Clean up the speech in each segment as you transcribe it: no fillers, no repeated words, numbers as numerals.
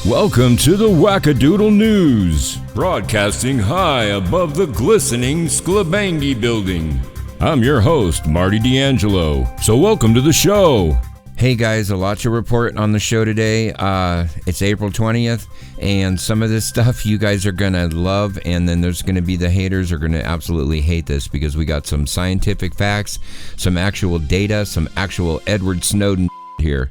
Welcome to the Wackadoodle News, broadcasting high above the glistening Sclabangi building. I'm your host, Marty D'Angelo, so welcome to the show. Hey guys, a lot to report on the show today. It's April 20th, and some of this stuff you guys are going to love, and then there's going to be the haters who are going to absolutely hate this because we got some scientific facts, some actual data, some actual Edward Snowden here.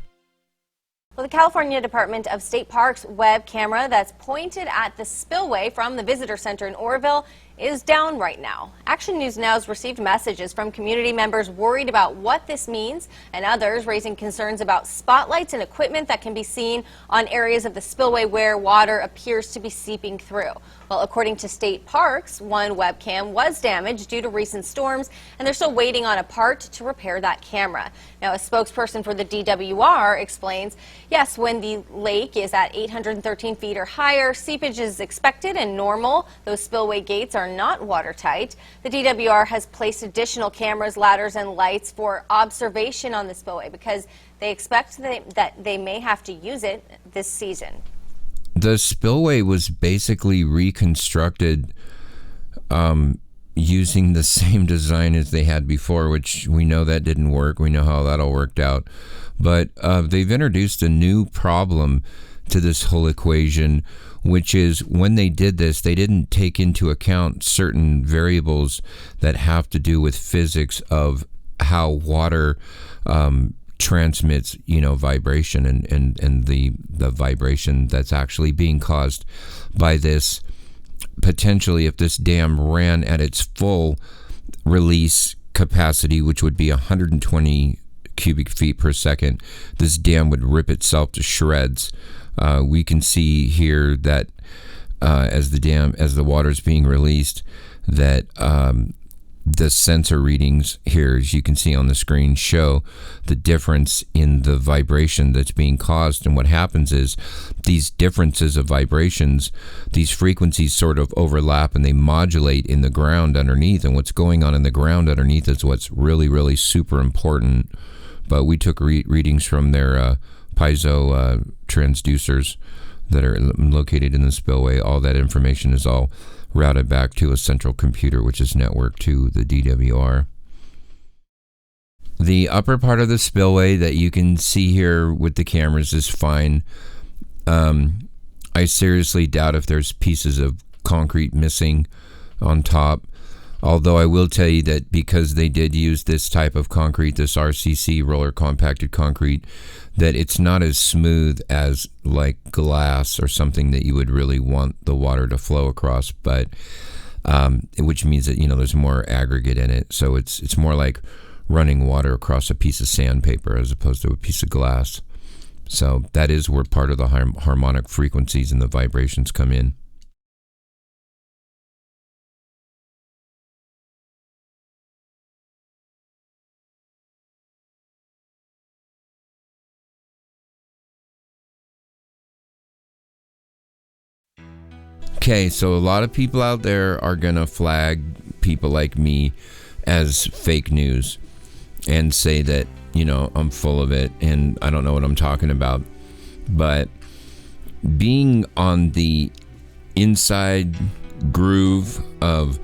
Well, the California Department of State Parks web camera that's pointed at the Spillway from the visitor center in Oroville is down right now. Action News Now has received messages from community members worried about what this means, and others raising concerns about spotlights and equipment that can be seen on areas of the spillway where water appears to be seeping through. Well, according to state parks, one webcam was damaged due to recent storms, and they're still waiting on a part to repair that camera. Now, a spokesperson for the DWR explains, yes, when the lake is at 813 feet or higher, seepage is expected and normal. Those spillway gates are not watertight. The DWR has placed additional cameras, ladders, and lights for observation on the spillway because they expect that they may have to use it this season. The spillway was basically reconstructed using the same design as they had before, which we know that didn't work. We know how that all worked out. But they've introduced a new problem to this whole equation, which is when they did this, they didn't take into account certain variables that have to do with physics of how water transmits, vibration and the vibration that's actually being caused by this. Potentially, if this dam ran at its full release capacity, which would be 120 cubic feet per second, this dam would rip itself to shreds. We can see here that as the water is being released, that the sensor readings here, as you can see on the screen, show the difference in the vibration that's being caused. And what happens is these differences of vibrations, these frequencies sort of overlap and they modulate in the ground underneath. And what's going on in the ground underneath is what's really, really super important. But we took readings from their piezo transducers that are located in the spillway. All that information is all routed back to a central computer, which is networked to the DWR. The upper part of the spillway that you can see here with the cameras is fine. I seriously doubt if there's pieces of concrete missing on top. Although I will tell you that because they did use this type of concrete, this RCC, roller compacted concrete, that it's not as smooth as like glass or something that you would really want the water to flow across, but which means that there's more aggregate in it. So it's more like running water across a piece of sandpaper as opposed to a piece of glass. So that is where part of the harmonic frequencies and the vibrations come in. Okay, so a lot of people out there are going to flag people like me as fake news and say that, I'm full of it and I don't know what I'm talking about. But being on the inside groove of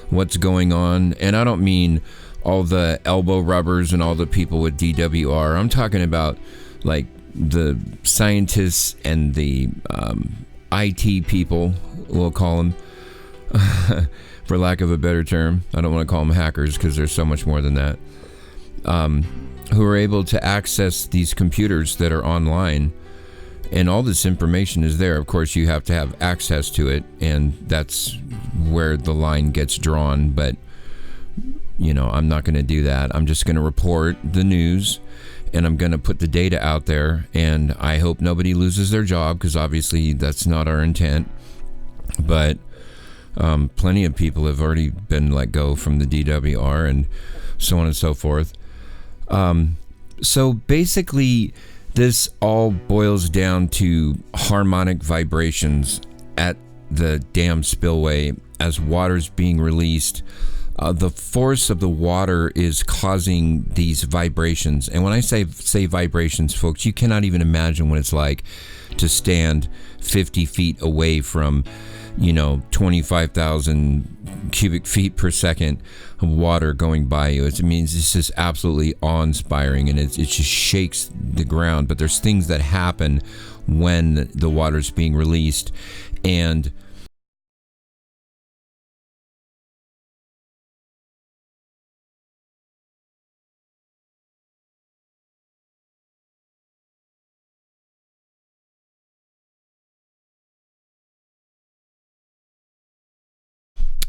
what's going on, and I don't mean all the elbow rubbers and all the people with DWR. I'm talking about like the scientists and the IT people, we'll call them, for lack of a better term. I don't want to call them hackers because there's so much more than that, who are able to access these computers that are online, and all this information is there. Of course, you have to have access to it, and that's where the line gets drawn, but I'm not going to do that. I'm just going to report the news, and I'm going to put the data out there, and I hope nobody loses their job because obviously that's not our intent. But plenty of people have already been let go from the DWR and so on and so forth. So basically, this all boils down to harmonic vibrations at the dam spillway as water's being released. The force of the water is causing these vibrations. And when I say vibrations, folks, you cannot even imagine what it's like to stand 50 feet away from, 25,000 cubic feet per second of water going by you. It's just absolutely awe-inspiring, and it just shakes the ground. But there's things that happen when the water's being released, and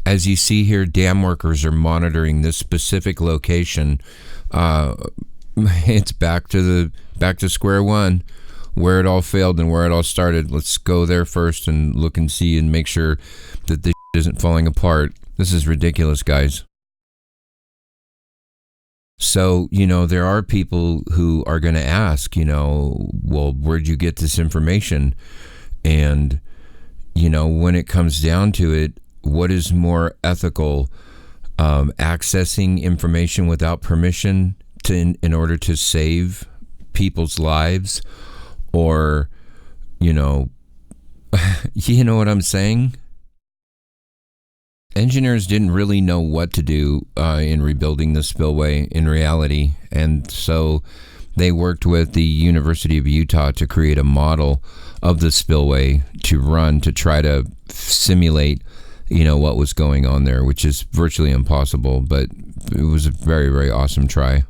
as you see here, dam workers are monitoring this specific location. It's back to square one, where it all failed and where it all started. Let's go there first and look and see and make sure that this isn't falling apart. This is ridiculous, guys. So, there are people who are going to ask, well, where'd you get this information? And, when it comes down to it, what is more ethical, accessing information without permission in order to save people's lives, or you know what I'm saying? Engineers didn't really know what to do in rebuilding the spillway in reality, and so they worked with the University of Utah to create a model of the spillway to try to simulate what was going on there, which is virtually impossible, but it was a very, very awesome try.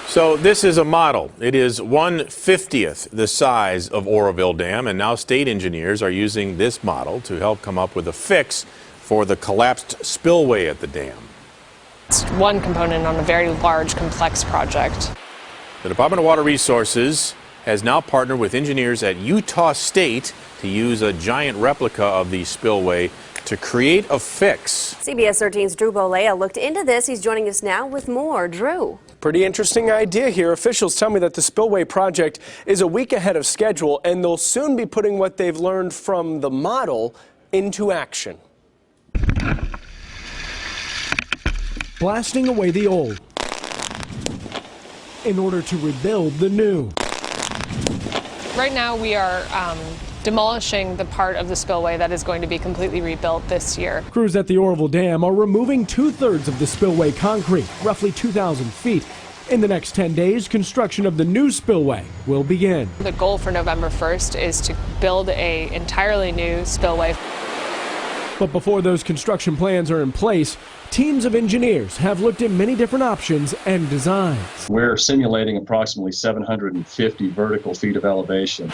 So this is a model. It is 1/50th the size of Oroville Dam, and now state engineers are using this model to help come up with a fix for the collapsed spillway at the dam. It's one component on a very large, complex project. The Department of Water Resources has now partnered with engineers at Utah State to use a giant replica of the spillway to create a fix. CBS 13's Drew Bolea looked into this. He's joining us now with more. Drew. Pretty interesting idea here. Officials tell me that the spillway project is a week ahead of schedule, and they'll soon be putting what they've learned from the model into action. Blasting away the old in order to rebuild the new. Right now we are demolishing the part of the spillway that is going to be completely rebuilt this year. Crews at the Oroville Dam are removing 2/3 of the spillway concrete, roughly 2,000 feet. In the next 10 days, construction of the new spillway will begin. The goal for November 1st is to build an entirely new spillway. But before those construction plans are in place, teams of engineers have looked at many different options and designs. We're simulating approximately 750 vertical feet of elevation.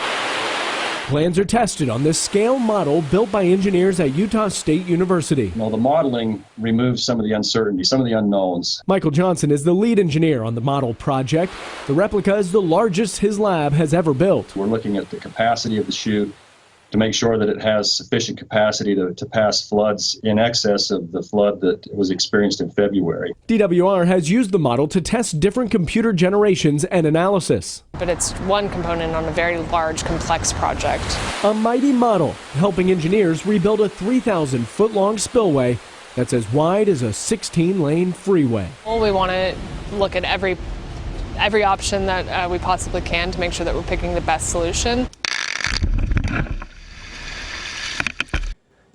Plans are tested on this scale model built by engineers at Utah State University. Well, the modeling removes some of the uncertainty, some of the unknowns. Michael Johnson is the lead engineer on the model project. The replica is the largest his lab has ever built. We're looking at the capacity of the chute to make sure that it has sufficient capacity to pass floods in excess of the flood that was experienced in February. DWR has used the model to test different computer generations and analysis. But it's one component on a very large, complex project. A mighty model helping engineers rebuild a 3,000-foot-long spillway that's as wide as a 16-lane freeway. Well, we want to look at every option that we possibly can to make sure that we're picking the best solution.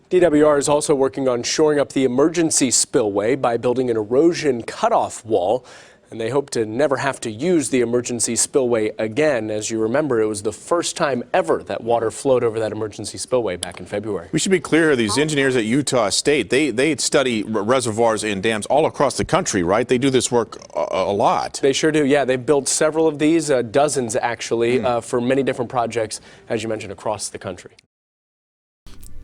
DWR is also working on shoring up the emergency spillway by building an erosion cutoff wall, and they hope to never have to use the emergency spillway again. As you remember, it was the first time ever that water flowed over that emergency spillway back in February. We should be clear here, these engineers at Utah State, they study reservoirs and dams all across the country, right? They do this work a lot. They sure do, yeah. They've built several of these, dozens actually, for many different projects, as you mentioned, across the country.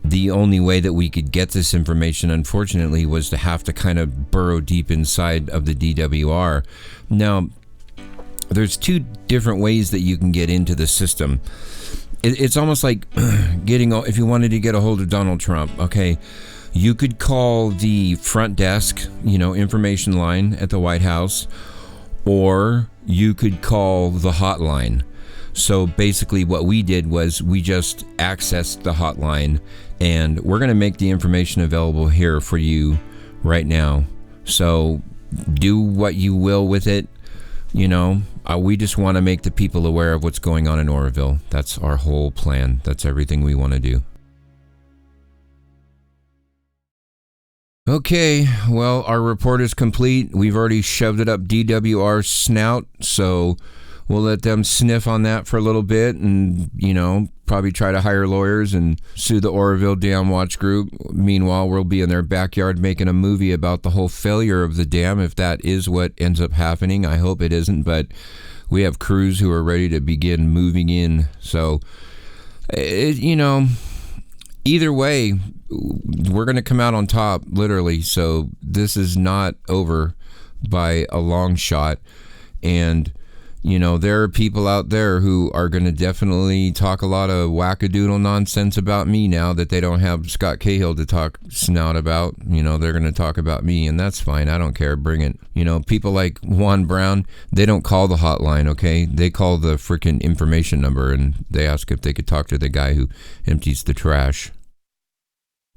The only way that we could get this information, unfortunately, was to have to kind of burrow deep inside of the DWR. Now, there's two different ways that you can get into the system. It's almost like if you wanted to get a hold of Donald Trump, okay, you could call the front desk, information line at the White House, or you could call the hotline. So basically what we did was we just accessed the hotline, and we're going to make the information available here for you right now. So do what you will with it. we just want to make the people aware of what's going on in Oroville. That's our whole plan. That's everything we want to do. Okay, well, our report is complete. We've already shoved it up DWR's snout, so we'll let them sniff on that for a little bit and, probably try to hire lawyers and sue the Oroville Dam Watch Group. Meanwhile, we'll be in their backyard making a movie about the whole failure of the dam, if that is what ends up happening. I hope it isn't, but we have crews who are ready to begin moving in. So, either way, we're going to come out on top, literally. So this is not over by a long shot. And, there are people out there who are going to definitely talk a lot of wackadoodle nonsense about me now that they don't have Scott Cahill to talk snout about. They're going to talk about me, and that's fine. I don't care. Bring it. People like Juan Brown, they don't call the hotline, okay? They call the freaking information number, and they ask if they could talk to the guy who empties the trash.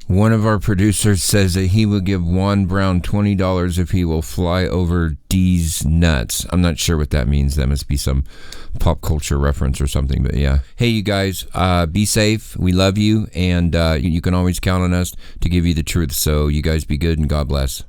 One of our producers says that he will give Juan Brown $20 if he will fly over D's nuts. I'm not sure what that means. That must be some pop culture reference or something, but yeah. Hey, you guys, be safe. We love you, and you can always count on us to give you the truth. So you guys be good, and God bless.